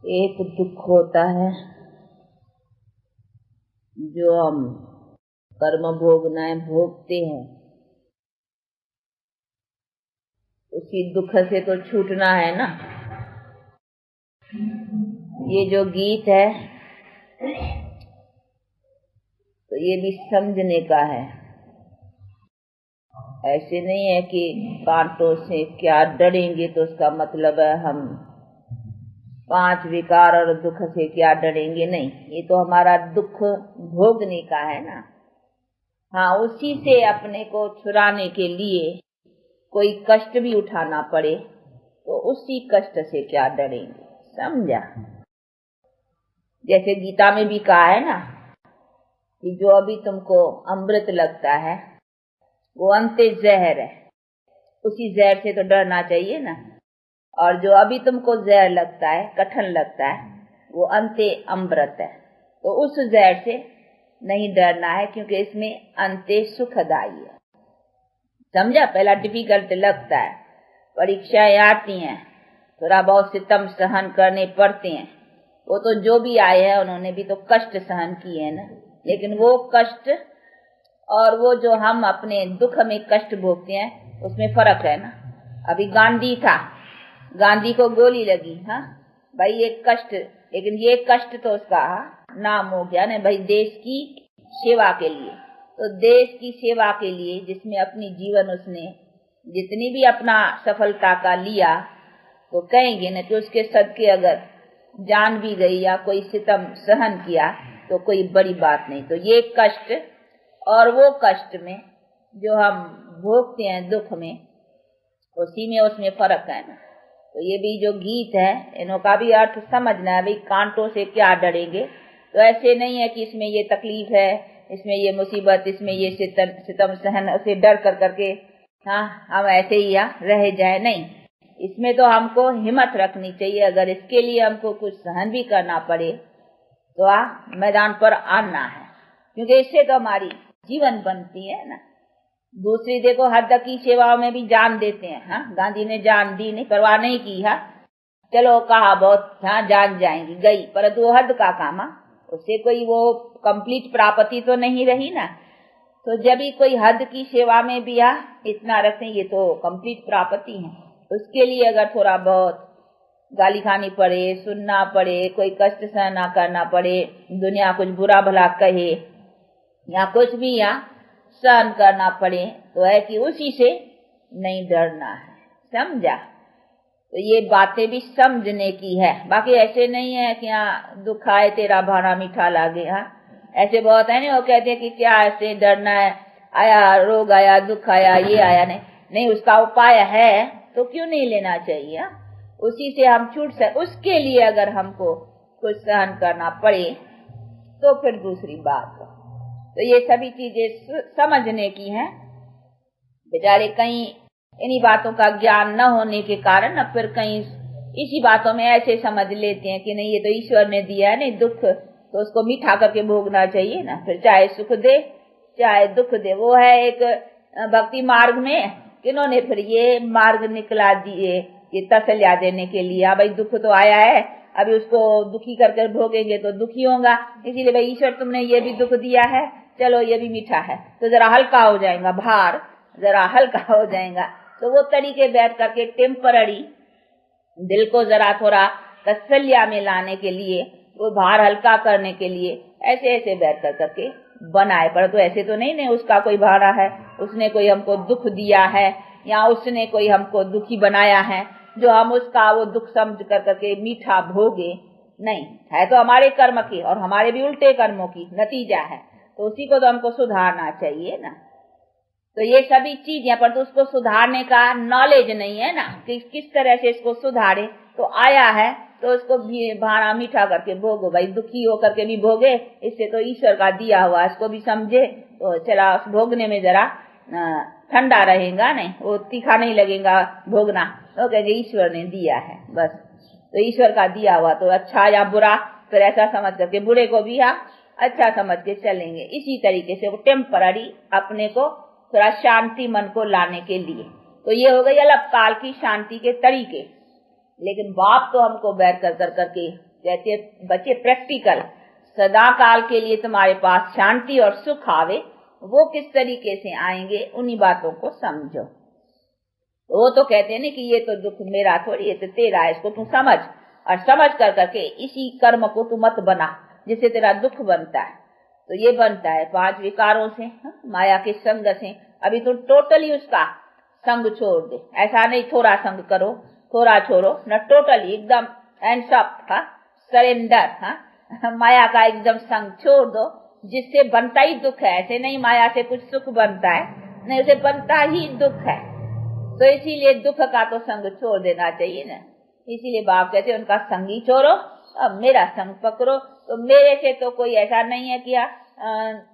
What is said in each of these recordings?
एक दुख होता है जो हम कर्म भोगना भोगते हैं, उसी दुख से तो छूटना है ना। ये जो गीत है तो ये भी समझने का है। ऐसे नहीं है कि कांटों से क्या डरेंगे तो उसका मतलब है हम 5 विकार और दुख से क्या डरेंगे, नहीं। ये तो हमारा दुख भोगने का है ना। हाँ, उसी से अपने को छुड़ाने के लिए कोई कष्ट भी उठाना पड़े तो उसी कष्ट से क्या डरेंगे, समझा। जैसे गीता में भी कहा है ना कि जो अभी तुमको अमृत लगता है वो अंते जहर है, उसी जहर से तो डरना चाहिए ना। और जो अभी तुमको जहर लगता है, कठिन लगता है, वो अंते अमृत है, तो उस जहर से नहीं डरना है, क्योंकि इसमें अंते सुखदाई है। समझा। पहला डिफिकल्ट लगता है, परीक्षाएं आती हैं, थोड़ा बहुत सितम सहन करने पड़ते हैं। वो तो जो भी आए हैं उन्होंने भी तो कष्ट सहन किए हैं ना। लेकिन वो कष्ट और वो जो हम अपने दुख में कष्ट भोगते हैं उसमें फर्क है ना। अभी गांधी था, गांधी को गोली लगी, हाँ भाई, ये कष्ट, लेकिन ये कष्ट तो उसका नाम हो गया ना भाई, देश की सेवा के लिए। तो देश की सेवा के लिए जिसमें अपनी जीवन उसने जितनी भी अपना सफलता का लिया, तो कहेंगे न कि उसके सदके अगर जान भी गई या कोई सितम सहन किया तो कोई बड़ी बात नहीं। तो ये कष्ट और वो कष्ट में जो हम भोगते हैं दुख में, उसी में उसमें फर्क है ना। तो ये भी जो गीत है इनका भी अर्थ समझना है। भाई कांटों से क्या डरेंगे, तो ऐसे नहीं है कि इसमें ये तकलीफ है, इसमें ये मुसीबत, इसमें ये सितम सहन, उसे डर कर करके हाँ हम ऐसे ही रह जाए, नहीं। इसमें तो हमको हिम्मत रखनी चाहिए। अगर इसके लिए हमको कुछ सहन भी करना पड़े तो मैदान पर आना है, क्योंकि इससे तो हमारी जीवन बनती है ना। दूसरी देखो, हद की सेवाओं में भी जान देते हैं। हाँ, गांधी ने जान दी, नहीं परवाह नहीं की। हाँ, चलो कहा बहुत, हाँ जान जाएंगी, गई, परंतु वो हद का काम, उससे कोई वो कंप्लीट प्राप्ति तो नहीं रही ना। तो जब भी कोई हद की सेवा में भी इतना रखते, ये तो कंप्लीट प्राप्ति है। उसके लिए अगर थोड़ा बहुत गाली खानी पड़े, सुनना पड़े, कोई कष्ट सहना करना पड़े, दुनिया कुछ बुरा भला कहे या कुछ भी सहन करना पड़े, तो है कि उसी से नहीं डरना है, समझा। तो ये बातें भी समझने की है। बाकी ऐसे नहीं है कि दुख आए तेरा भाना मीठा लागे। ऐसे बहुत है ना, वो कहते हैं कि क्या ऐसे डरना है, आया रोग आया, दुख आया, ये आया, नहीं उसका उपाय है तो क्यों नहीं लेना चाहिए। उसी से हम छूट सके। उसके लिए अगर हमको कुछ सहन करना पड़े तो फिर दूसरी बात। तो ये सभी चीजें समझने की हैं। बेचारे कहीं इन्हीं बातों का ज्ञान न होने के कारण अब फिर कहीं इसी बातों में ऐसे समझ लेते हैं कि नहीं ये तो ईश्वर ने दिया है, नहीं दुख तो उसको मीठा करके भोगना चाहिए ना, फिर चाहे सुख दे चाहे दुख दे। वो है एक भक्ति मार्ग में किन्होंने फिर ये मार्ग निकला दिए, ये तसल्ली देने के लिए। भाई दुख तो आया है, अभी उसको दुखी करके भोगेंगे तो दुखी होगा, इसीलिए भाई ईश्वर तुमने ये भी दुख दिया है, चलो ये भी मीठा है, तो जरा हल्का हो जाएगा, भार जरा हल्का हो जाएगा। तो वो तरीके बैठ करके टेम्पररी दिल को जरा थोड़ा तसल्ली में लाने के लिए, वो भार हल्का करने के लिए ऐसे ऐसे बैठ कर करके बनाए। पर तो ऐसे तो नहीं उसका कोई भाड़ा है, उसने कोई हमको दुख दिया है या उसने कोई हमको दुखी बनाया है जो हम उसका वो दुख समझ कर करके मीठा भोगे, नहीं। है तो हमारे कर्म की और हमारे भी उल्टे कर्मों की नतीजा है, तो उसी को तो हमको सुधारना चाहिए ना। तो ये सभी चीजें, पर तो उसको सुधारने का नॉलेज नहीं है ना कि किस तरह से इसको सुधारे। तो आया है तो उसको भी भाड़ा मीठा करके भोगो। भाई दुखी होकर के भी भोगे, इससे तो ईश्वर का दिया हुआ, इसको भी समझे तो चला भोगने में जरा ठंडा रहेगा, नहीं वो तीखा नहीं लगेगा भोगना। तो कहेंगे ईश्वर ने दिया है, बस। तो ईश्वर का दिया हुआ तो अच्छा या बुरा, फिर ऐसा समझ करके बुरे को भी अच्छा समझ के चलेंगे। इसी तरीके से वो टेम्पररी अपने को थोड़ा शांति मन को लाने के लिए। तो ये हो गई अल्पकाल की शांति के तरीके। लेकिन बाप तो हमको बैर कर करके कहते बच्चे प्रैक्टिकल, सदा काल के लिए तुम्हारे पास शांति और सुख आवे, वो किस तरीके से आएंगे उन्हीं बातों को समझो। वो तो कहते हैं ना कि ये तो दुख मेरा थोड़ी, ये तो तेरा है, इसको तू समझ, और समझ कर करके इसी कर्म को तू मत बना जिससे तेरा दुख बनता है। तो ये बनता है 5 विकारों से, माया के संग से। अभी तू टोटली उसका संग छोड़ दे, ऐसा नहीं थोड़ा संग करो, थोड़ा छोड़ो न, टोटली एकदम एंड अप, सरेंडर, माया का एकदम संग छोड़ दो, जिससे बनता ही दुख है। ऐसे नहीं माया से कुछ सुख बनता है, नहीं, उसे बनता ही दुख है। तो इसीलिए दुख का तो संग छोड़ देना चाहिए ना। इसीलिए बाप कहते हैं उनका संग ही छोड़ो, अब मेरा संग पकड़ो। तो मेरे से तो कोई ऐसा नहीं है कि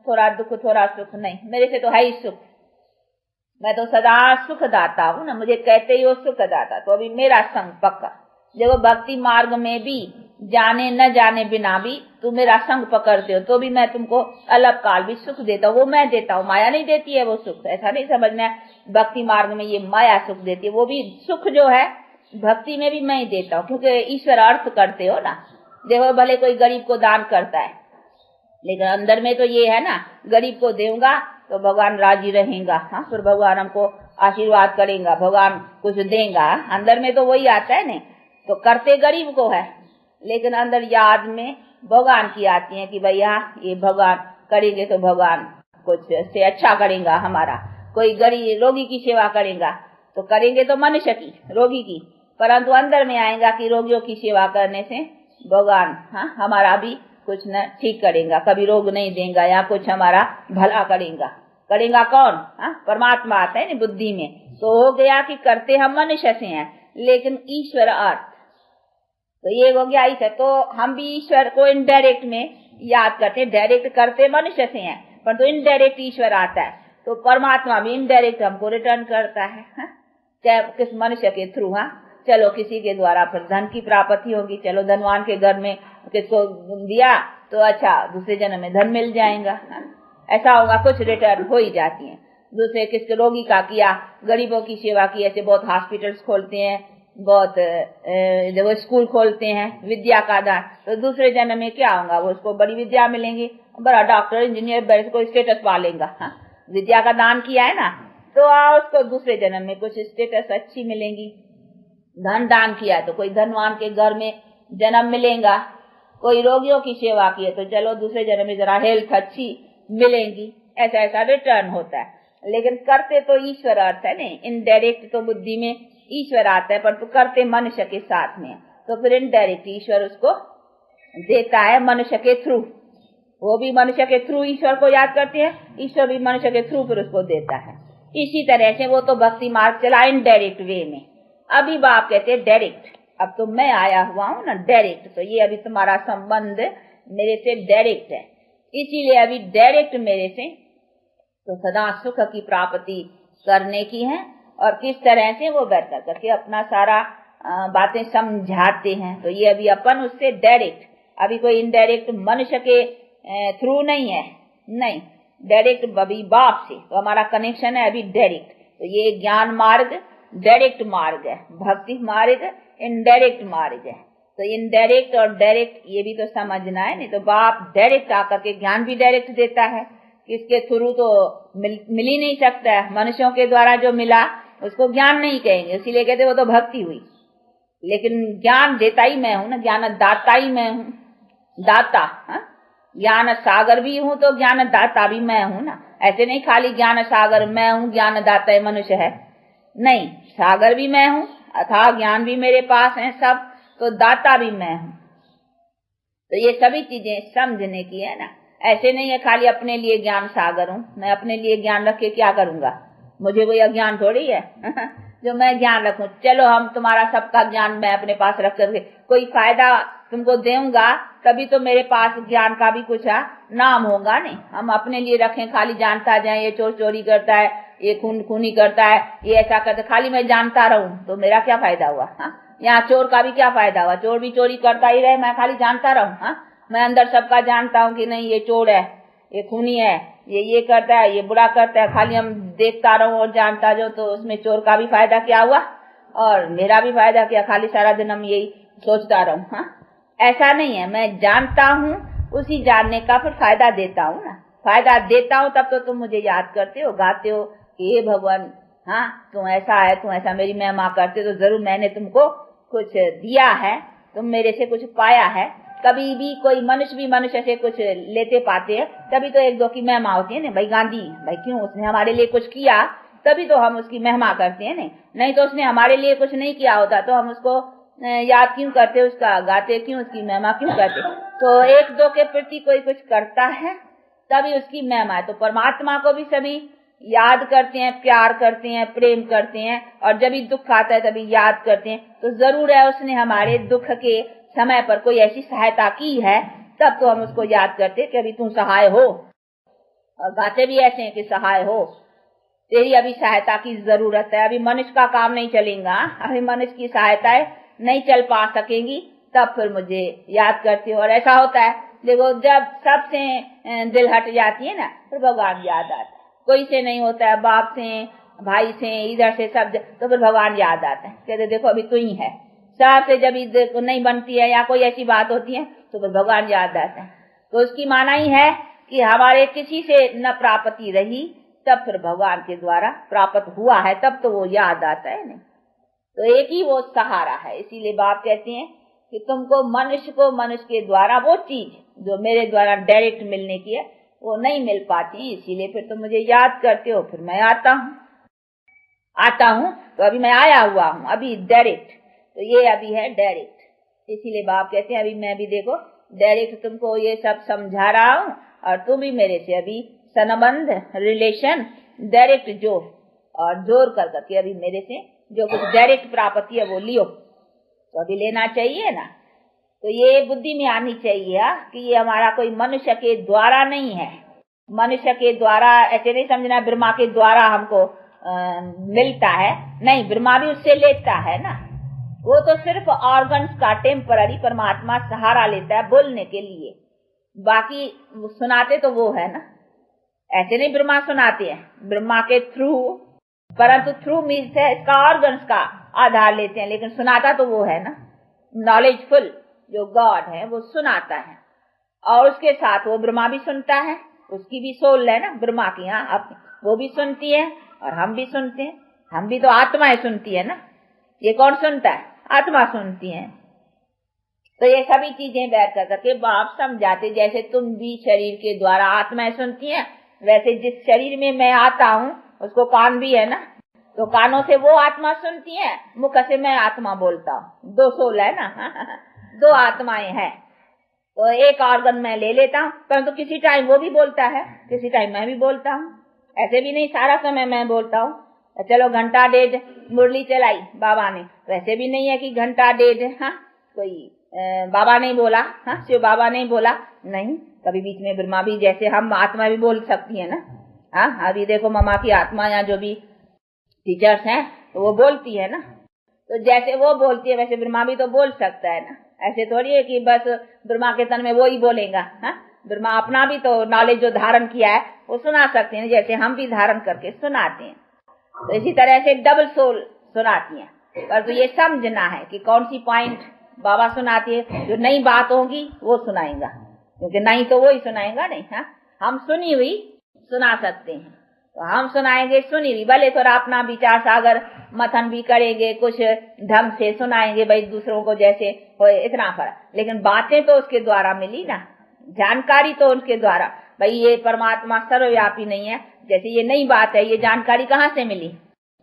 थोड़ा दुख थोड़ा सुख, नहीं, मेरे से तो है ही सुख। मैं तो सदा सुख दाता हूँ ना, मुझे कहते ही वो सुख दाता। तो अभी मेरा संग पक्का। देखो भक्ति मार्ग में भी जाने न जाने बिना भी तुम मेरा संग पकड़ते हो, तो भी मैं तुमको अलग काल भी सुख देता हूँ। वो मैं देता हूँ, माया नहीं देती है वो सुख। ऐसा नहीं समझना भक्ति मार्ग में ये माया सुख देती है, वो भी सुख जो है भक्ति में भी मैं ही देता हूँ, क्योंकि ईश्वर अर्थ करते हो ना। देखो भले कोई गरीब को दान करता है, लेकिन अंदर में तो ये है ना, गरीब को दूंगा तो भगवान राजी रहेगा, हाँ, फिर भगवान हमको आशीर्वाद करेगा, भगवान कुछ देगा। अंदर में तो वही आता है नहीं, तो करते गरीब को है, लेकिन अंदर याद में भगवान की आती है कि भैया ये भगवान करेंगे तो भगवान कुछ से अच्छा करेगा हमारा। कोई गरीब रोगी की सेवा करेगा तो करेंगे तो मनुष्य की, रोगी की, परंतु अंदर में आएगा कि रोगियों की सेवा करने से भगवान, हाँ, हमारा भी कुछ न ठीक करेगा, कभी रोग नहीं देगा या कुछ हमारा भला करेगा। करेगा कौन? हाँ, परमात्मा आता है ना बुद्धि में। तो हो गया कि करते हम मनुष्य से हैं, लेकिन ईश्वर अर्थ, तो ये हो गया इसे। तो हम भी ईश्वर को इनडायरेक्ट में याद करते हैं, डायरेक्ट करते मनुष्य से हैं, पर तो इनडायरेक्ट ईश्वर आता है। तो परमात्मा भी इनडायरेक्ट हमको रिटर्न करता है, चाहे किस मनुष्य के थ्रू। हाँ, चलो किसी के द्वारा फिर धन की प्राप्ति होगी, चलो धनवान के घर में किसको दिया तो अच्छा दूसरे जन्म में धन मिल जाएगा, ऐसा होगा, कुछ रिटर्न हो ही जाती है। दूसरे किसके रोगी का किया, गरीबों की सेवा की, ऐसे बहुत हॉस्पिटल्स खोलते हैं, बहुत वो स्कूल खोलते हैं, विद्या का दान, तो दूसरे जन्म में क्या होगा, वो उसको बड़ी विद्या मिलेंगी, बड़ा डॉक्टर इंजीनियर बड़े को स्टेटस पालेगा। हाँ, विद्या का दान किया है ना, तो उसको दूसरे जन्म में कुछ स्टेटस अच्छी मिलेंगी। धन दान किया तो कोई धनवान के घर में जन्म मिलेगा, कोई रोगियों की सेवा की है तो चलो दूसरे जन्म में जरा हेल्थ अच्छी मिलेंगी। ऐसा ऐसा रिटर्न होता है, लेकिन करते तो ईश्वर अर्थ है नहीं। इनडायरेक्ट तो बुद्धि में ईश्वर आता है, पर तो करते मनुष्य के साथ में, तो फिर इनडायरेक्ट ईश्वर उसको देता है मनुष्य के थ्रू। वो भी मनुष्य के थ्रू ईश्वर को याद करते हैं, ईश्वर भी मनुष्य के थ्रू फिर उसको देता है। इसी तरह से वो तो भक्ति मार्ग चला इनडायरेक्ट वे में। अभी बाप कहते हैं डायरेक्ट, अब तो मैं आया हुआ हूँ ना डायरेक्ट, तो ये अभी तुम्हारा संबंध मेरे से डायरेक्ट है, इसीलिए अभी डायरेक्ट मेरे से तो सदा सुख की प्राप्ति करने की है। और किस तरह से वो बैठ करके अपना सारा बातें समझाते हैं। तो ये अभी अपन उससे डायरेक्ट, अभी कोई इनडायरेक्ट मनुष्य के थ्रू नहीं है, नहीं, डायरेक्ट अभी बाप से तो हमारा कनेक्शन है अभी डायरेक्ट। तो ये ज्ञान मार्ग डायरेक्ट मार्ग है, भक्ति मार्ग इनडायरेक्ट मार्ग है। तो इनडायरेक्ट और डायरेक्ट ये भी तो समझना है, नहीं तो बाप डायरेक्ट आकर के ज्ञान भी डायरेक्ट देता है, किसके थ्रू तो मिल ही नहीं सकता है। मनुष्यों के द्वारा जो मिला उसको ज्ञान नहीं कहेंगे, इसीलिए कहते वो तो भक्ति हुई। लेकिन ज्ञान देता ही मैं हूं ना, ज्ञान दाता ही मैं हूँ, दाता, ज्ञान सागर भी हूँ तो ज्ञान दाता भी मैं हूँ ना। ऐसे नहीं खाली ज्ञान सागर मैं हूँ, ज्ञान दाता मनुष्य है, नहीं, सागर भी मैं हूँ, अथाह ज्ञान भी मेरे पास है सब, तो दाता भी मैं हूँ। तो ये सभी चीजें समझने की है ना। ऐसे नहीं है खाली अपने लिए ज्ञान सागर हूँ, मैं अपने लिए ज्ञान रख के क्या करूंगा, मुझे कोई अज्ञान थोड़ी है जो मैं ज्ञान रखूं। चलो हम तुम्हारा सबका ज्ञान मैं अपने पास रख करके कोई फायदा तुमको दूंगा, तभी तो मेरे पास ज्ञान का भी कुछ नाम होगा। नहीं, हम अपने लिए रखें खाली जानता जाए, ये चोर चोरी करता है, ये खून खूनी करता है, ये ऐसा करता, खाली मैं जानता रहूं तो मेरा क्या फायदा हुआ। यहाँ चोर का भी क्या फायदा हुआ, चोर भी चोरी करता ही रहे, मैं खाली जानता रहूं। मैं अंदर सबका जानता हूँ कि नहीं ये चोर है, ये खूनी है, ये करता है, ये बुरा करता है, खाली हम देखता रहूं और जानता जो, तो उसमें चोर का भी फायदा क्या हुआ और मेरा भी फायदा क्या, खाली सारा दिन हम यही सोचता रहूं। ऐसा नहीं है, मैं जानता हूँ, उसी जानने का फिर फायदा देता हूँ ना। फायदा देता हूँ तब तो तुम मुझे याद करते हो, गाते हो कि हे भगवान, हाँ तुम ऐसा है, तुम ऐसा मेरी महिमा करते, तो जरूर मैंने तुमको कुछ दिया है, तुम मेरे से कुछ पाया है। कभी भी कोई मनुष्य से कुछ लेते पाते हैं, तभी तो एक दो की महिमा होती है ना। भाई गांधी, भाई क्यों, उसने हमारे लिए कुछ किया, तभी तो हम उसकी महिमा करते हैं। नहीं तो उसने हमारे लिए कुछ नहीं किया होता तो हम उसको याद क्यों करते, उसका गाते क्यों, उसकी महिमा क्यों करते। तो एक दो के प्रति कोई कुछ करता है तभी उसकी महिमा है। तो परमात्मा को भी सभी याद करते हैं, प्यार करते हैं, प्रेम करते हैं, और जब भी दुख आता है तभी याद करते हैं। तो जरूर है उसने हमारे दुख के समय पर कोई ऐसी सहायता की है, तब तो हम उसको याद करते कि अभी तू सहाय हो। और गाते भी ऐसे हैं कि सहाय हो, तेरी अभी सहायता की जरूरत है, अभी मनुष्य का काम नहीं चलेगा, अभी मनुष्य की सहायताएं नहीं चल पा सकेंगी, तब फिर मुझे याद करते हो। और ऐसा होता है, देखो जब सबसे दिल हट जाती है ना, फिर भगवान याद आता है। कोई से नहीं होता है, बाप से, भाई से, इधर से सब, तो फिर भगवान याद आता है, कहते देखो अभी तू ही है। साथ से जब नहीं बनती है या कोई ऐसी बात होती है तो फिर भगवान याद आता है। तो उसकी माना ही है कि हमारे किसी से न प्राप्ति रही, तब फिर भगवान के द्वारा प्राप्त हुआ है, तब तो वो याद आता है। नहीं तो एक ही वो सहारा है। इसीलिए बाप कहते हैं कि तुमको मनुष्य के द्वारा वो चीज जो मेरे द्वारा डायरेक्ट मिलने की है वो नहीं मिल पाती, इसीलिए फिर तुम मुझे याद करते हो, फिर मैं आता हूँ। तो अभी मैं आया हुआ हूँ, अभी डायरेक्ट, तो ये अभी है डायरेक्ट। इसीलिए बाप कहते हैं अभी मैं भी देखो डायरेक्ट तुमको ये सब समझा रहा हूँ, और तुम भी मेरे से अभी संबंध, रिलेशन डायरेक्ट जोड़, और जोड़ कर करके अभी मेरे से जो कुछ डायरेक्ट प्राप्ति है वो लियो। तो अभी लेना चाहिए ना। तो ये बुद्धि में आनी चाहिए कि ये हमारा कोई मनुष्य के द्वारा नहीं है। मनुष्य के द्वारा ऐसे नहीं समझना ब्रह्मा के द्वारा हमको मिलता है, नहीं, ब्रह्मा भी उससे लेता है ना। वो तो सिर्फ ऑर्गन्स का टेम्पररी परमात्मा सहारा लेता है बोलने के लिए, बाकी सुनाते तो वो है ना। ऐसे नहीं ब्रह्मा सुनाते हैं, ब्रह्मा के थ्रू, परंतु थ्रू मीन्स है इसका ऑर्गन्स का आधार लेते हैं, लेकिन सुनाता तो वो है ना। नॉलेजफुल जो गॉड है वो सुनाता है, और उसके साथ वो ब्रह्मा भी सुनता है, उसकी भी सोल है ना ब्रह्मा की, यहाँ वो भी सुनती है और हम भी सुनते हैं। हम भी तो आत्माएं सुनती है ना, ये कौन सुनता है, आत्मा सुनती है। तो ये सभी चीजें बैठ कर करके बाप समझाते, जैसे तुम भी शरीर के द्वारा आत्माएं सुनती हैं, वैसे जिस शरीर में मैं आता हूँ उसको कान भी है ना, तो कानों से वो आत्मा सुनती है, मुख से मैं आत्मा बोलता हूँ। दो सोल है ना दो आत्माएं हैं। तो एक ऑर्गन मैं ले लेता हूँ, परंतु किसी टाइम वो भी बोलता है, किसी टाइम मैं भी बोलता हूँ। ऐसे भी नहीं सारा समय मैं बोलता हूँ। चलो घंटा डेढ़ मुरली चलाई बाबा ने, वैसे भी नहीं है कि घंटा डेढ़ कोई बाबा नहीं बोला, शिव बाबा नहीं बोला, नहीं, कभी बीच में ब्रह्मा भी, जैसे हम आत्मा भी बोल सकती है ना। अभी देखो ममा की आत्मा या जो भी टीचर्स हैं तो वो बोलती है ना, तो जैसे वो बोलती है वैसे ब्रह्मा भी तो बोल सकता है ना। ऐसे थोड़ी है कि बस ब्रह्मा के तन में वो ही बोलेगा। ब्रह्मा अपना भी तो नॉलेज जो धारण किया है वो सुना सकते हैं, जैसे हम भी धारण करके सुनाते हैं। तो इसी तरह से डबल सोल सुनाती हैं, पर तो ये समझना है कि कौन सी पॉइंट बाबा सुनाती है। जो नई बात होगी वो सुनाएगा, क्योंकि नहीं तो वो ही सुनाएगा नहीं। हम सुनी हुई सुना सकते हैं, तो हम सुनाएंगे सुनी हुई, भले थोड़ा अपना विचार सागर मथन भी करेंगे, कुछ ढंग से सुनाएंगे भाई दूसरों को जैसे हो, इतना फर्क, लेकिन बातें तो उसके द्वारा मिली ना, जानकारी तो उनके द्वारा। भाई ये परमात्मा सर्वव्यापी नहीं है, जैसे ये नई बात है, ये जानकारी कहाँ से मिली,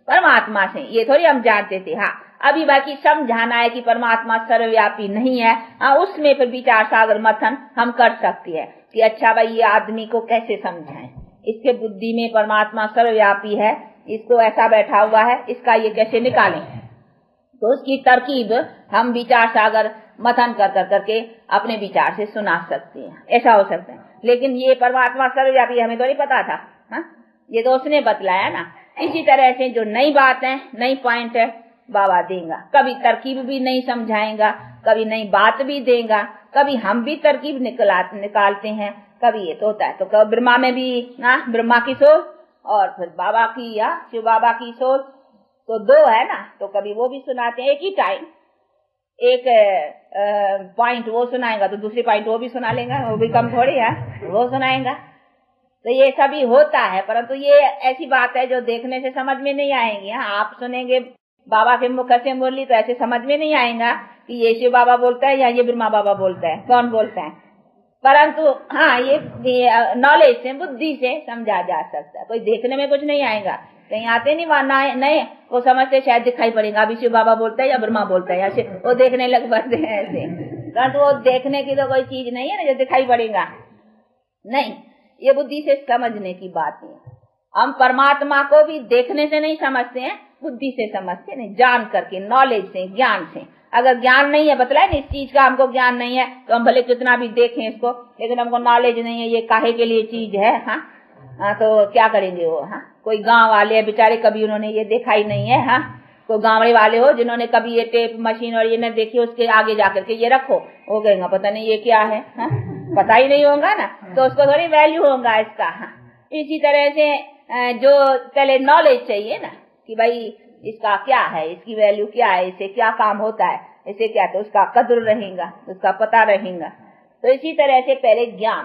परमात्मा से। ये थोड़ी हम जानते थे। अभी बाकी समझाना है कि परमात्मा सर्वव्यापी नहीं है, उसमें फिर विचार सागर मथन हम कर सकते हैं कि अच्छा भाई ये आदमी को कैसे समझाएं, इसके बुद्धि में परमात्मा सर्वव्यापी है, इसको ऐसा बैठा हुआ है, इसका ये कैसे निकालें। तो उसकी तरकीब हम विचार सागर मथन कर कर करके अपने विचार से सुना सकते हैं, ऐसा हो सकता है। लेकिन ये परमात्मा सर्वव्यापी हमें तो नहीं पता था, ये तो उसने बतलाया ना। इसी तरह से जो नई बात है, नई पॉइंट है, बाबा देगा। कभी तरकीब भी नहीं समझाएगा, कभी नई बात भी देगा, कभी हम भी तरकीब निकालते हैं, कभी ये तो होता है। तो ब्रह्मा में भी ब्रह्मा की सोच और फिर बाबा की या शिव बाबा की सोच, तो दो है ना, तो कभी वो भी सुनाते हैं। एक पॉइंट वो सुनाएगा तो दूसरी पॉइंट वो भी सुना लेगा, वो भी कम थोड़ी है, वो सुनाएगा। तो ये सभी होता है, परंतु ये ऐसी बात है जो देखने से समझ में नहीं आएंगी। आप सुनेंगे बाबा के मुख से मुरली तो ऐसे समझ में नहीं आएगा कि ये शिव बाबा बोलता है या ये ब्रह्मा बाबा बोलता है, कौन बोलता है। परंतु हाँ, ये नॉलेज से, बुद्धि से समझा जा सकता है। कोई देखने में कुछ नहीं आएगा, कहीं आते नहीं वहां नहीं, वो समझते शायद दिखाई पड़ेगा अभी शिव बाबा बोलता है या ब्रह्मा बोलता है, या वो देखने लग पड़ते हैं ऐसे। परंतु वो देखने की तो कोई चीज नहीं है ना जो दिखाई पड़ेगा, नहीं, ये बुद्धि से समझने की बात है। हम परमात्मा को भी देखने से नहीं समझते हैं, बुद्धि से समझते हैं, जान करके, नॉलेज से, ज्ञान से। अगर ज्ञान नहीं है, बतलाए ना, इस चीज का हमको ज्ञान नहीं है तो हम भले कितना भी देखें इसको, लेकिन हमको नॉलेज नहीं है ये काहे के लिए चीज है। हाँ, तो क्या करेंगे वो। हाँ, कोई गांव वाले है बेचारे, कभी उन्होंने ये देखा ही नहीं है। हाँ, कोई गांव वाले हो जिन्होंने कभी ये टेप मशीन और ये न देखी, उसके आगे जाकर के ये रखो, वो कहेंगे पता नहीं ये क्या है। हाँ, पता ही नहीं होगा ना, तो उसको थोड़ी वैल्यू होगा इसका। हाँ, इसी तरह से जो पहले नॉलेज चाहिए ना कि भाई इसका क्या है, इसकी वैल्यू क्या है, इससे क्या काम होता है, इससे क्या, तो उसका कद्र रहेगा, उसका पता रहेगा। तो इसी तरह से पहले ज्ञान,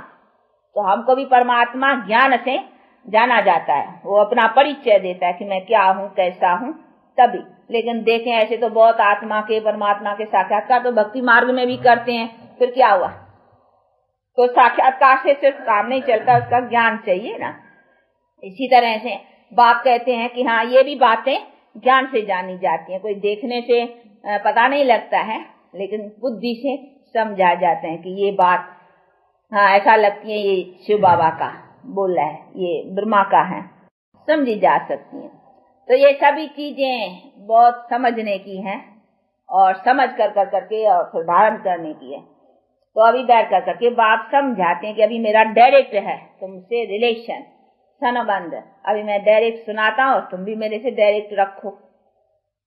तो हमको भी परमात्मा ज्ञान से जाना जाता है, वो अपना परिचय देता है कि मैं क्या हूँ, कैसा हूँ, तभी। लेकिन देखें ऐसे तो बहुत आत्मा के, परमात्मा के साक्षात्कार तो भक्ति मार्ग में भी करते हैं, फिर क्या हुआ। तो साक्षात्कार से सिर्फ काम नहीं चलता, उसका ज्ञान चाहिए ना। इसी तरह से बाप कहते हैं कि हाँ, ये भी बातें ज्ञान से जानी जाती हैं। कोई देखने से पता नहीं लगता है, लेकिन बुद्धि से समझा जाते हैं कि ये बात हाँ ऐसा लगती है ये शिव बाबा का बोल रहा है, ये ब्रह्मा का है, समझी जा सकती है। तो ये सभी चीजें बहुत समझने की हैं और समझ कर करके और फिर धारण करने की है। तो अभी बैठ कर करके बाप समझाते हैं कि अभी मेरा डायरेक्ट है तुमसे रिलेशन, संबंध। अभी मैं डायरेक्ट सुनाता हूँ और तुम भी मेरे से डायरेक्ट रखो।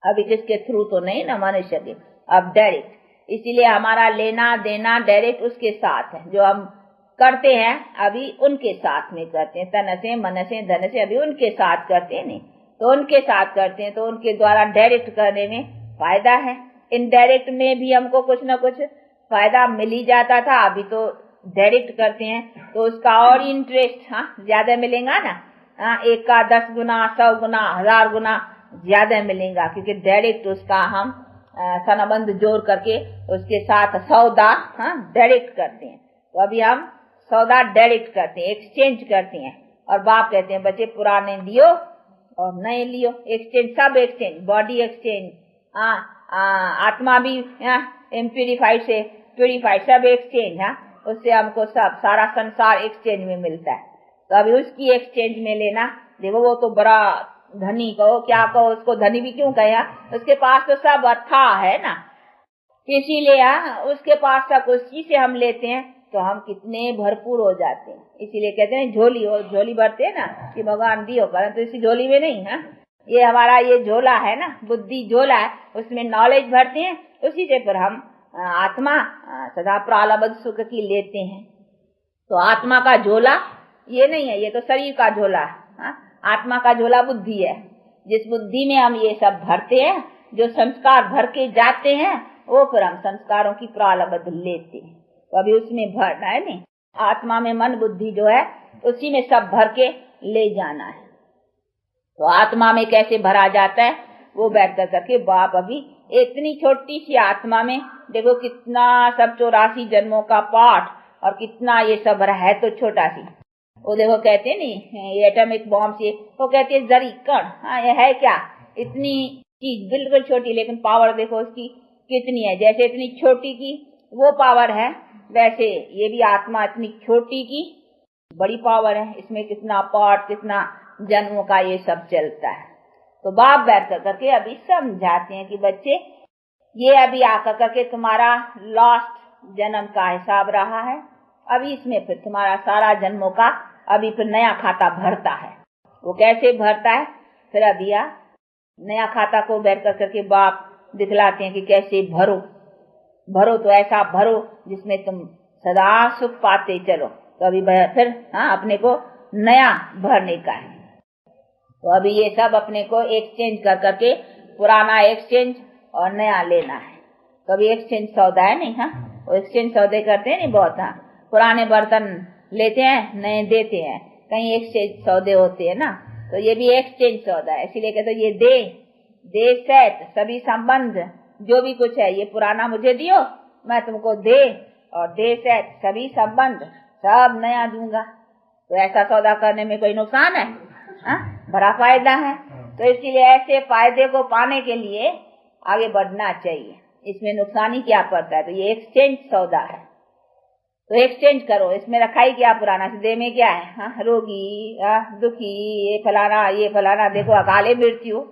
अभी किसके थ्रू तो नहीं ना, मनुष्य के, अब डायरेक्ट। इसीलिए हमारा लेना देना डायरेक्ट उसके साथ है। जो हम करते हैं अभी उनके साथ में करते हैं, तन से, मन से, धन से, अभी उनके साथ करते हैं। नहीं तो उनके साथ करते हैं, तो उनके द्वारा डायरेक्ट करने में फायदा है। इनडायरेक्ट में भी हमको कुछ न कुछ फायदा मिल ही जाता था, अभी तो डायरेक्ट करते हैं तो उसका और इंटरेस्ट ज्यादा मिलेगा ना। एक का 10 गुना, 100 गुना, 1000 गुना ज्यादा मिलेगा, क्योंकि डायरेक्ट उसका हम संबंध जोड़ करके उसके साथ सौदा डायरेक्ट करते हैं। तो अभी हम सौदा डायरेक्ट करते हैं, एक्सचेंज करते हैं। और बाप कहते हैं बच्चे पुराने लियो और नए लियो, एक्सचेंज, सब एक्सचेंज, बॉडी एक्सचेंज, आत्मा भी इम्प्यूरिफाइड से प्यूरिफाइड, सब एक्सचेंज। उससे हमको सब सारा संसार एक्सचेंज में मिलता है। तो अभी उसकी एक्सचेंज में लेना, देखो वो तो बड़ा धनी कहो क्या कहो, उसको धनी भी क्यों कहे, उसके पास तो सब अच्छा है ना, इसीलिए उसके पास सब उसी से हम लेते हैं तो हम कितने भरपूर हो जाते हैं। इसीलिए कहते हैं झोली, और झोली भरते हैं ना कि भगवान दियो, परंतु इसी झोली में नहीं है। ये हमारा ये झोला है ना, बुद्धि झोला है, उसमें नॉलेज भरते हैं, उसी से फिर हम आत्मा सदा प्रालब्ध सुख की लेते हैं। तो आत्मा का झोला ये नहीं है, ये तो शरीर का झोला है। आत्मा का झोला बुद्धि है, जिस बुद्धि में हम ये सब भरते हैं, जो संस्कार भर के जाते हैं, वो फिर हम संस्कारों की प्रालब्ध लेते हैं। तो अभी उसमें भरना है नहीं, आत्मा में मन बुद्धि जो है उसी में सब भर के ले जाना है। तो आत्मा में कैसे भरा जाता है वो बैठ कर करके बाप अभी इतनी छोटी सी आत्मा में देखो कितना सब 84 जन्मों का पाठ और कितना ये सब है, तो छोटा सी वो देखो कहते नहीं ये एटॉमिक बॉम्ब से, वो कहते हैं जरी कण, ये है क्या, इतनी चीज बिल्कुल छोटी, लेकिन पावर देखो उसकी कितनी है। जैसे इतनी छोटी की वो पावर है, वैसे ये भी आत्मा इतनी छोटी की बड़ी पावर है। इसमें कितना पाठ, कितना जन्मों का ये सब चलता है। तो बाप बैठ कर करके अभी समझाते हैं कि बच्चे ये अभी आकर करके तुम्हारा लास्ट जन्म का हिसाब रहा है, अभी इसमें फिर तुम्हारा सारा जन्मों का अभी फिर नया खाता भरता है। वो कैसे भरता है फिर अभी नया खाता को बैठ कर करके बाप दिखलाते हैं कि कैसे भरो। भरो तो ऐसा भरो जिसमें तुम सदा सुख पाते चलो। तो अभी फिर अपने को नया भरने का है। तो अभी ये सब अपने को एक्सचेंज कर करके पुराना एक्सचेंज और नया लेना है। कभी एक्सचेंज सौदा है नहीं। हाँ, वो एक्सचेंज सौदे करते हैं नहीं बहुत। हाँ, पुराने बर्तन लेते हैं, नए देते हैं, कहीं एक्सचेंज सौदे होते हैं ना, तो ये भी एक्सचेंज सौदा है। इसीलिए कहते ये दे सेट, सभी संबंध जो भी कुछ है ये पुराना मुझे दियो, मैं तुमको दे, और दे सेट सभी संबंध सब नया दूंगा। तो ऐसा सौदा करने में कोई नुकसान है? बड़ा फायदा है। तो इसलिए ऐसे फायदे को पाने के लिए आगे बढ़ना चाहिए। इसमें नुकसान ही क्या पड़ता है? तो ये एक्सचेंज सौदा है, तो एक्सचेंज करो। इसमें रखा ही क्या पुराना, दे में क्या है? हाँ, रोगी, दुखी, ये फलाना, देखो अकाले मृत्यु।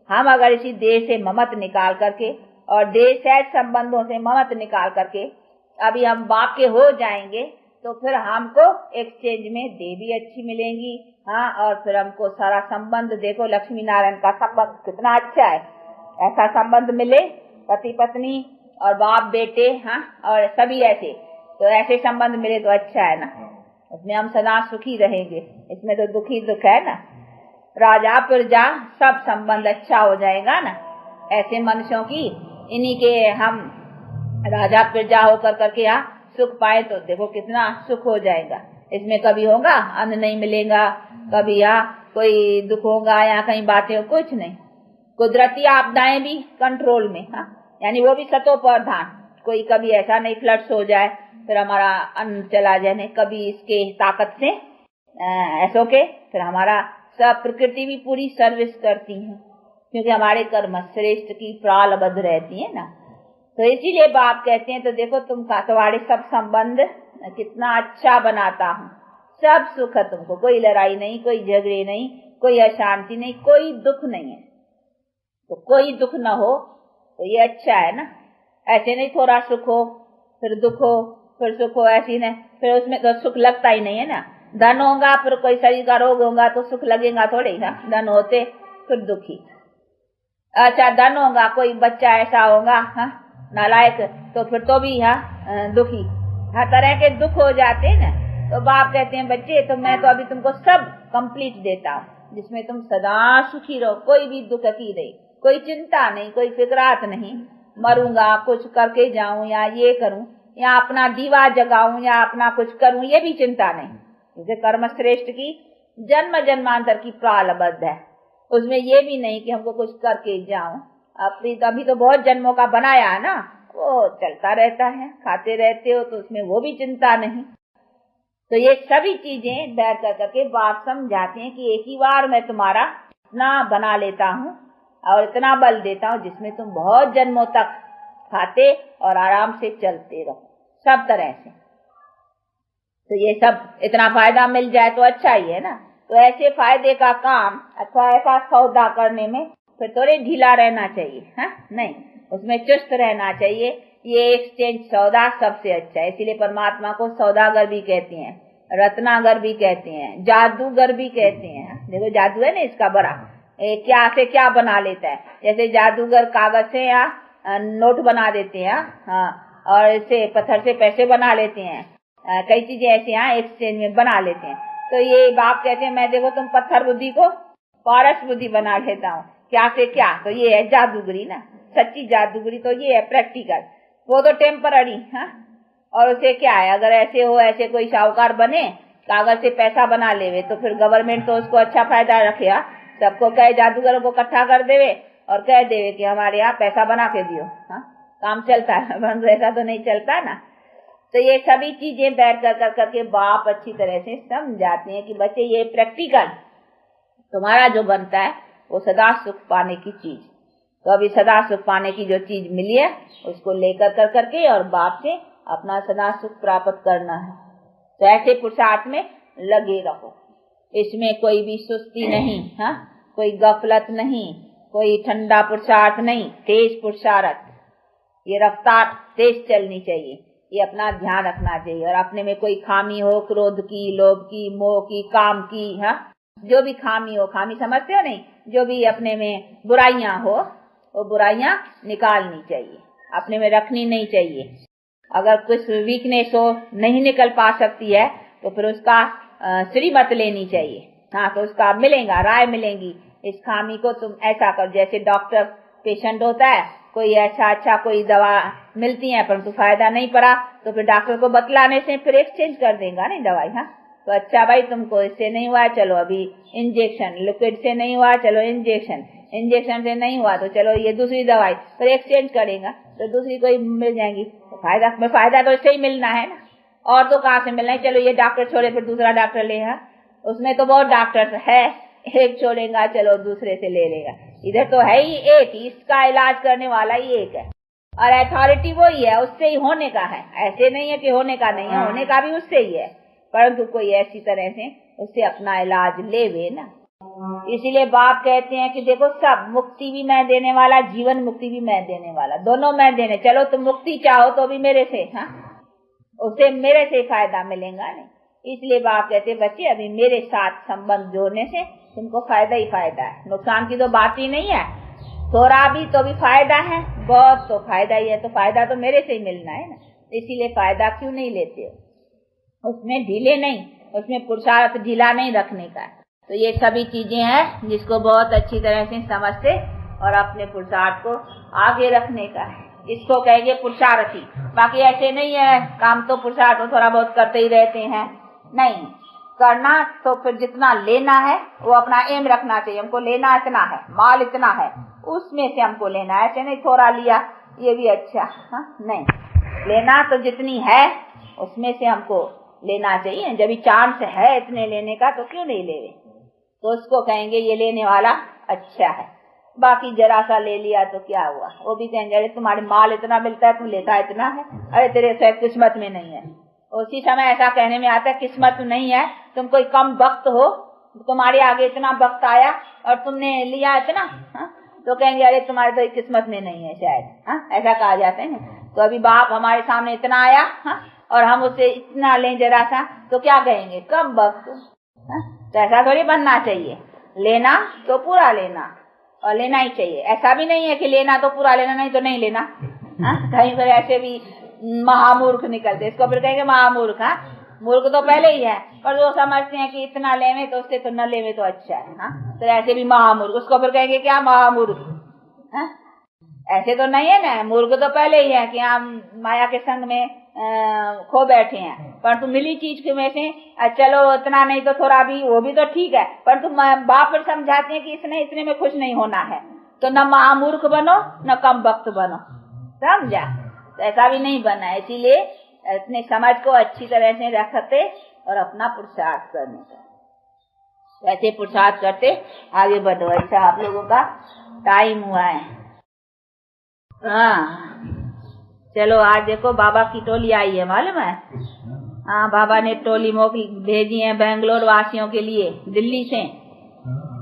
हम अगर इसी देह से ममत निकाल करके और देह से संबंधों से ममत निकाल करके अभी हम बाप के हो जाएंगे, तो फिर हमको एक्सचेंज में दे भी अच्छी मिलेंगी। हाँ, और फिर हमको सारा संबंध, देखो लक्ष्मी नारायण का संबंध कितना अच्छा है। ऐसा संबंध मिले, पति पत्नी और बाप बेटे, हाँ, और सभी ऐसे, तो ऐसे संबंध मिले तो अच्छा है ना, उसमें हम सदा सुखी रहेंगे। इसमें तो दुखी दुख है ना, राजा प्रजा सब संबंध अच्छा हो जाएगा ना। ऐसे मनुष्यों की, इन्हीं के हम राजा प्रजा होकर करके यहाँ सुख पाए तो देखो कितना सुख हो जाएगा। इसमें कभी होगा अन्न नहीं मिलेगा, कभी यहाँ कोई दुख होगा, यहाँ कहीं बातें, कुछ नहीं। कुदरती आपदाएं भी कंट्रोल में। हाँ, यानी वो भी सतो प्रधान। कोई कभी ऐसा नहीं फ्लड्स हो जाए फिर हमारा अन्न चला जाए, नहीं, कभी इसके ताकत से ऐसो के फिर हमारा सब प्रकृति भी पूरी सर्विस करती है, क्योंकि हमारे कर्म श्रेष्ठ की प्रालबद्ध रहती है ना। तो इसीलिए बाप कहते हैं, तो देखो तुम तुम्हारे सब संबंध कितना अच्छा बनाता हूँ, सब सुख है तुमको, कोई लड़ाई नहीं, कोई झगड़े नहीं, कोई अशांति नहीं, कोई दुख नहीं है। तो कोई दुख न हो तो ये अच्छा है ना। ऐसे नहीं थोड़ा सुख हो फिर दुख हो फिर सुख हो, ऐसी नहीं, फिर उसमें तो सुख लगता ही नहीं है ना। धन होगा फिर कोई शरीर का रोग होगा तो सुख लगेगा थोड़ी। हाँ, धन होते फिर दुखी। अच्छा, धन होगा, कोई बच्चा ऐसा होगा हाँ नालायक, तो फिर तो भी हाँ दुखी। हर तरह के दुख हो जाते हैं ना। तो बाप कहते हैं बच्चे, तो मैं तो अभी तुमको सब कंप्लीट देता हूँ, जिसमें तुम सदा सुखी रहो, कोई भी दुख की नहीं, कोई चिंता नहीं, कोई फिक्रात नहीं, मरूंगा कुछ करके जाऊं या ये करूं या अपना दीवा जगाऊं या अपना कुछ करूं, ये भी चिंता नहीं, क्योंकि कर्म श्रेष्ठ की जन्म जन्मांतर की प्रालबद्ध है। उसमें ये भी नहीं कि हमको कुछ करके जाऊं, अभी तो बहुत जन्मों का बनाया है ना, वो चलता रहता है, खाते रहते हो, तो उसमें वो भी चिंता नहीं। तो ये सभी चीजें बैठ कर करके बाप समझाते हैं कि एक ही बार मैं तुम्हारा इतना बना लेता हूँ और इतना बल देता हूँ जिसमें तुम बहुत जन्मों तक खाते और आराम से चलते रहो सब तरह से। तो ये सब इतना फायदा मिल जाए तो अच्छा ही है ना। तो ऐसे फायदे का काम अथवा ऐसा सौदा करने में फिर थोड़े ढीला रहना चाहिए, हाँ नहीं, उसमें चुस्त रहना चाहिए। ये एक्सचेंज सौदा सबसे अच्छा है, इसीलिए परमात्मा को सौदागर भी कहते हैं, रत्नागर भी कहते हैं, जादूगर भी कहते हैं। देखो जादू है ना इसका बड़ा, क्या से क्या बना लेता है। जैसे जादूगर कागज से या नोट बना देते हैं, हाँ, और इसे पत्थर से पैसे बना लेते हैं, कई चीजें ऐसे यहाँ एक्सचेंज में बना लेते हैं। तो ये बाप कहते हैं मैं देखो तुम पत्थर बुद्धि को पारस बुद्धि बना लेता हूँ, क्या से क्या। तो ये है जादूगरी ना, सच्ची जादूगरी तो ये है प्रैक्टिकल, वो तो टेम्पररी। हाँ, और उसे क्या है, अगर ऐसे हो, ऐसे कोई साहूकार बने कागज से पैसा बना लेवे तो फिर गवर्नमेंट तो उसको अच्छा फायदा रखे, सबको कहे जादूगरों को इकट्ठा कर देवे और कह देवे कि हमारे यहाँ पैसा बना के दियो, हाँ काम चलता है, ऐसा तो नहीं चलता ना। तो ये सभी चीजें बैठ कर करके बाप अच्छी तरह से समझाते हैं कि बच्चे ये प्रैक्टिकल तुम्हारा जो बनता है वो सदा सुख पाने की चीज, तो अभी सदा सुख पाने की जो चीज मिली है उसको लेकर कर करके और बाप से अपना सदा सुख प्राप्त करना है। तो ऐसे पुरुषार्थ में लगे रहो, इसमें कोई भी सुस्ती नहीं, हाँ कोई गफलत नहीं, कोई ठंडा पुरुषार्थ नहीं, तेज पुरुषार्थ, ये रफ्तार तेज चलनी चाहिए, ये अपना ध्यान रखना चाहिए। और अपने में कोई खामी हो, क्रोध की, लोभ की, मोह की, काम की, हाँ जो भी खामी हो, खामी समझते हो नहीं, जो भी अपने में बुराइयां हो वो बुराइयां निकालनी चाहिए, अपने में रखनी नहीं चाहिए। अगर कुछ वीकनेस हो नहीं निकल पा सकती है तो फिर उसका श्रीमत लेनी चाहिए, हाँ तो उसका मिलेगा, राय मिलेगी, इस खामी को तुम ऐसा कर, जैसे डॉक्टर पेशेंट होता है, कोई अच्छा कोई दवा मिलती है परंतु फायदा नहीं पड़ा, तो फिर डॉक्टर को बतलाने से फिर एक्सचेंज कर देगा नहीं दवाई। हाँ, तो अच्छा भाई तुमको इससे नहीं हुआ, चलो अभी इंजेक्शन, लिक्विड से नहीं हुआ, चलो इंजेक्शन, इंजेक्शन से नहीं हुआ तो चलो ये दूसरी दवाई, फिर एक्सचेंज करेगा तो दूसरी कोई मिल जाएगी। तो फायदा तो इससे ही मिलना है ना, और तो कहाँ से मिलना है। चलो ये डॉक्टर छोड़े फिर दूसरा डॉक्टर लेगा, उसमें तो बहुत डॉक्टर है, एक छोड़ेगा चलो दूसरे से ले लेगा। इधर तो है ही एक, इसका इलाज करने वाला ही एक है और अथॉरिटी वो ही है, उससे ही होने का है। ऐसे नहीं है कि होने का नहीं है, होने का भी उससे ही है, परंतु कोई ऐसी तरह से उससे अपना इलाज लेवे ना। इसीलिए बाप कहते हैं कि देखो सब मुक्ति भी मैं देने वाला, जीवन मुक्ति भी मैं देने वाला, दोनों मैं देने। चलो तुम मुक्ति चाहो तो भी मेरे से, हाँ, उससे मेरे से फायदा मिलेगा नहीं। इसलिए बाप कहते बच्चे अभी मेरे साथ संबंध जोड़ने से तुमको फायदा ही फायदा है, नुकसान की तो बात ही नहीं है। थोड़ा भी तो भी फायदा है, बहुत तो फायदा ही है, तो फायदा तो मेरे से ही मिलना है ना। इसीलिए फायदा क्यों नहीं लेते हो, उसमें ढीले नहीं, उसमें पुरुषार्थ ढीला नहीं रखने का। तो ये सभी चीजें हैं जिसको बहुत अच्छी तरह से समझते और अपने पुरुषार्थ को आगे रखने का है, इसको कहेंगे पुरुषार्थी। बाकी ऐसे नहीं है काम तो पुरुषार्थ तो थोड़ा बहुत करते ही रहते हैं, नहीं करना। तो फिर जितना लेना है वो अपना एम रखना चाहिए, हमको लेना इतना है, माल इतना है, उसमें से हमको लेना है। ऐसे नहीं थोड़ा लिया ये भी अच्छा, हाँ नहीं, लेना तो जितनी है उसमें से हमको लेना चाहिए। जब भी चांस है इतने लेने का तो क्यों नहीं ले रहे, तो उसको कहेंगे ये लेने वाला अच्छा है। बाकी जरा सा ले लिया तो क्या हुआ, वो भी कहेंगे अरे तुम्हारे माल इतना मिलता है, तुम लेता इतना है, अरे तेरे शायद किस्मत में नहीं है। उसी समय ऐसा कहने में आता है किस्मत में नहीं है, तुम कोई कम वक्त हो, तुम्हारे आगे इतना वक्त आया और तुमने लिया इतना, हा? तो कहेंगे अरे तुम्हारे तो किस्मत में नहीं है शायद, हा? ऐसा कहा जाता है ना। तो अभी बाप हमारे सामने इतना आया, हा? और हम उससे इतना लें जरा सा, तो क्या कहेंगे कम वक्त। तो ऐसा थोड़ी बनना चाहिए, लेना तो पूरा लेना और लेना ही चाहिए। ऐसा भी नहीं है कि लेना तो पूरा लेना, नहीं तो नहीं लेना। कहीं पर ऐसे भी महामूर्ख निकलते, इसको फिर कहेंगे महामूर्ख। हाँ, मूर्ख तो पहले ही है, पर जो समझते हैं कि इतना लेवे तो उससे तो न लेवे तो अच्छा है। हाँ, तो ऐसे भी महामूर्ख, उसको फिर कहेंगे क्या महामूर्ख। हाँ, ऐसे तो नहीं है ना, मूर्ख तो पहले ही है कि हम माया के संग में खो बैठे हैं। परंतु मिली चीज के में से चलो इतना नहीं तो थोड़ा भी, वो भी तो ठीक है, परंतु बाप फिर समझाते हैं कि इसने इतने में खुश नहीं होना है, तो न महामूर्ख बनो न कम वक्त बनो, समझा। तो ऐसा भी नहीं बना है। इसीलिए अपने समझ को अच्छी तरह से रखते और अपना पुरुषार्थ करने का, वैसे पुरुषार्थ करते आगे बढ़ो। अच्छा आप लोगों का टाइम हुआ है। हाँ चलो आज देखो बाबा की टोली आई है, मालूम है। हाँ, बाबा ने टोली मोकली भेजी है बेंगलोर वासियों के लिए, दिल्ली से।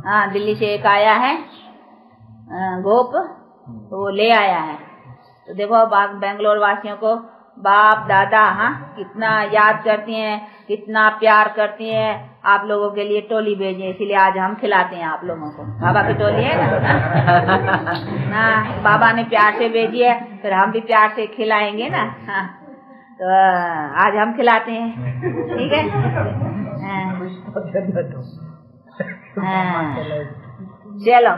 हाँ, दिल्ली से एक आया है गोप, तो वो ले आया है। तो देखो बेंगलोर वासियों को बाप दादा हाँ कितना याद करती हैं, कितना प्यार करती हैं। आप लोगों के लिए टोली भेजे, इसीलिए आज हम खिलाते हैं आप लोगों को। बाबा की टोली है ना, बाबा ने प्यार से भेजी है, फिर हम भी प्यार से खिलाएंगे ना। हाँ, तो आज हम खिलाते हैं, ठीक है। हाँ, चलो